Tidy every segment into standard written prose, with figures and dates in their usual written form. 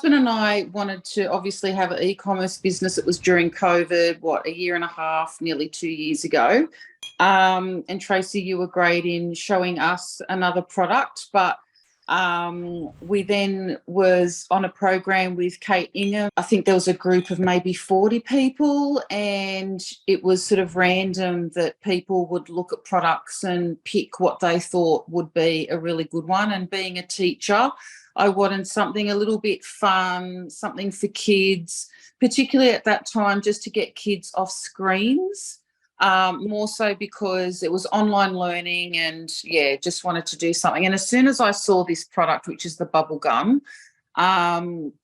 husband and I wanted to obviously have an e-commerce business. It was during COVID, a year and a half, nearly 2 years ago. And Tracy, you were great in showing us another product, but we then was on a program with Kate Ingham. I think there was a group of maybe 40 people, and it was sort of random that people would look at products and pick what they thought would be a really good one. And being a teacher, I wanted something a little bit fun, something for kids, particularly at that time, just to get kids off screens. More so because it was online learning, and just wanted to do something. And as soon as I saw this product, which is the bubble gum,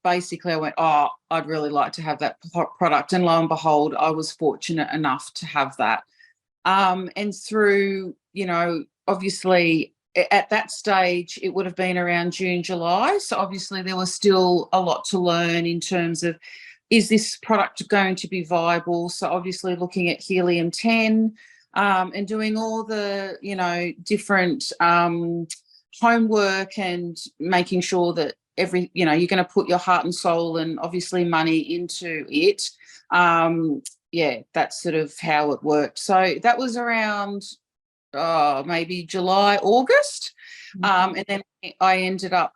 basically I went, oh, I'd really like to have that product. And lo and behold, I was fortunate enough to have that. And through, obviously at that stage, it would have been around June, July. So obviously there was still a lot to learn in terms of, is this product going to be viable? So obviously looking at helium-10 and doing all the, different homework and making sure that you're going to put your heart and soul and obviously money into it. That's sort of how it worked. So that was around maybe July, August. And then I ended up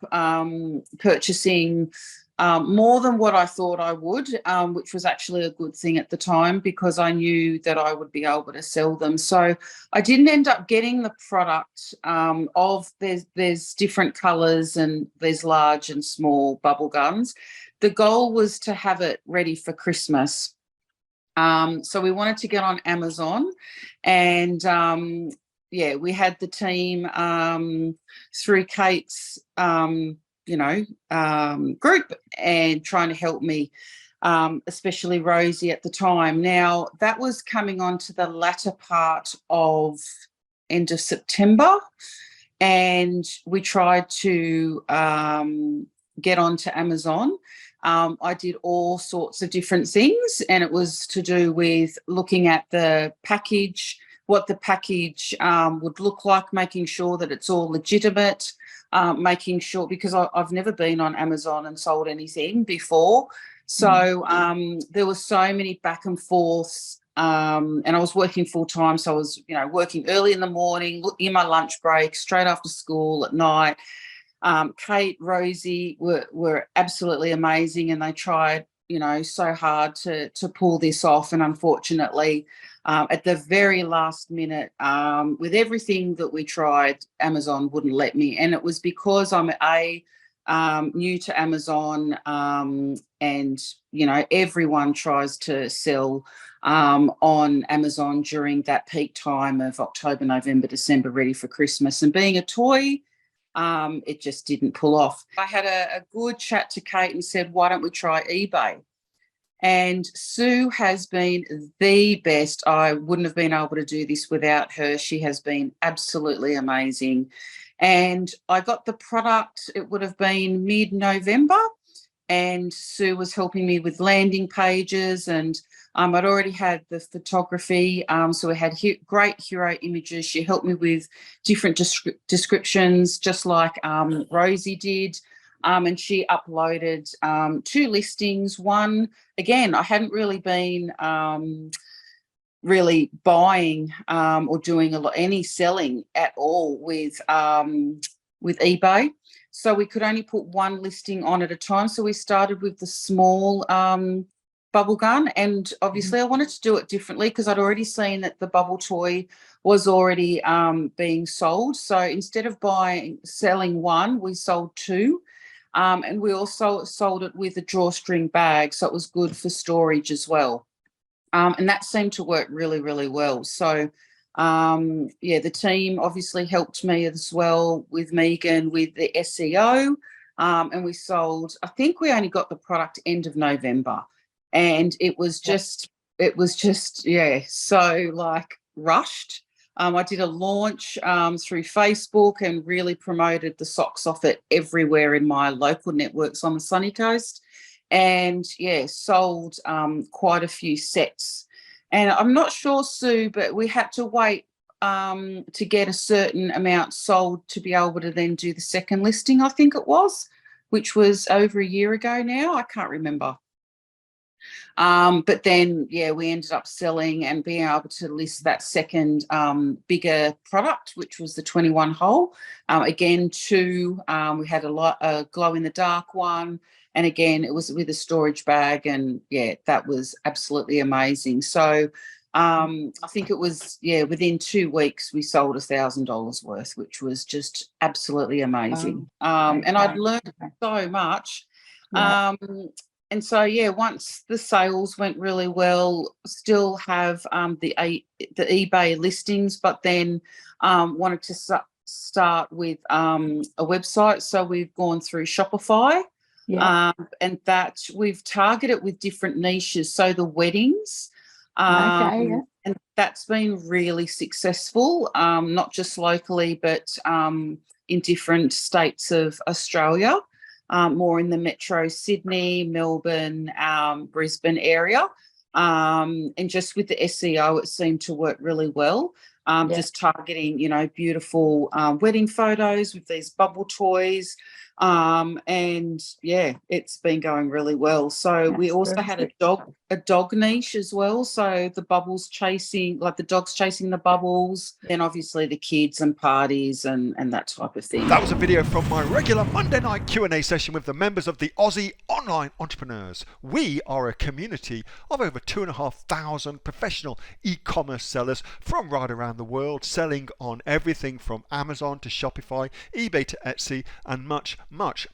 purchasing more than what I thought I would, which was actually a good thing at the time because I knew that I would be able to sell them. So I didn't end up getting the product there's different colours and there's large and small bubble gums. The goal was to have it ready for Christmas. So we wanted to get on Amazon, and we had the team through Kate's group and trying to help me, especially Rosie at the time. Now, that was coming on to the latter part of end of September, and we tried to get onto Amazon. I did all sorts of different things, and it was to do with looking at the package, what the package would look like, making sure that it's all legitimate, making sure, because I've never been on Amazon and sold anything before. So there were so many back and forths, and I was working full time. So I was, working early in the morning, in my lunch break, straight after school, at night. Kate, Rosie were absolutely amazing, and they tried, so hard to pull this off. And unfortunately, at the very last minute, with everything that we tried, Amazon wouldn't let me. And it was because I'm new to Amazon, and, everyone tries to sell on Amazon during that peak time of October, November, December, ready for Christmas. And being a toy, it just didn't pull off. I had a good chat to Kate and said, why don't we try eBay? And Sue has been the best. I wouldn't have been able to do this without her. She has been absolutely amazing. And I got the product, it would have been mid-November, and Sue was helping me with landing pages, and I'd already had the photography, so we had great hero images. She helped me with different descriptions, just like Rosie did. And she uploaded 2 listings. One, again, I hadn't really been really buying or doing any selling at all with eBay. So we could only put 1 listing on at a time. So we started with the small bubble gun, and obviously I wanted to do it differently because I'd already seen that the bubble toy was already being sold. So instead of selling 1, we sold 2. And we also sold it with a drawstring bag, so it was good for storage as well. And that seemed to work really, really well. So, the team obviously helped me as well with Megan with the SEO, and we sold, I think we only got the product end of November, and it was just so like rushed. I did a launch through Facebook and really promoted the socks off it everywhere in my local networks on the Sunny Coast, and sold quite a few sets. And I'm not sure, Sue, but we had to wait to get a certain amount sold to be able to then do the second listing, I think it was. which was over a year ago now. I can't remember. But then, yeah, we ended up selling and being able to list that second bigger product, which was the 21 hole. Again, we had a glow in the dark one. And again, it was with a storage bag. And yeah, that was absolutely amazing. So I think it was, within 2 weeks, we sold $1,000 worth, which was just absolutely amazing. And I'd learned so much. Yeah. And so, yeah, once the sales went really well, still have the eBay listings, but then wanted to start with a website. So we've gone through Shopify, and that we've targeted with different niches. So the weddings, and that's been really successful, not just locally, but in different states of Australia. More in the metro Sydney, Melbourne, Brisbane area. And just with the SEO, it seemed to work really well. Just targeting, beautiful wedding photos with these bubble toys. And yeah, it's been going really well. So we also had a dog niche as well. So the dog's chasing the bubbles, then obviously the kids and parties and that type of thing. That was a video from my regular Monday night Q&A session with the members of the Aussie Online Entrepreneurs. We are a community of over 2,500 professional e-commerce sellers from right around the world, selling on everything from Amazon to Shopify, eBay to Etsy, and much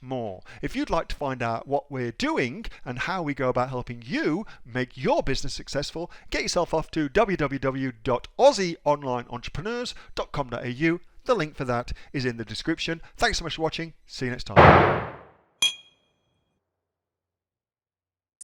more. If you'd like to find out what we're doing and how we go about helping you make your business successful, get yourself off to www.aussieonlineentrepreneurs.com.au. The link for that is in the description. Thanks so much for watching. See you next time.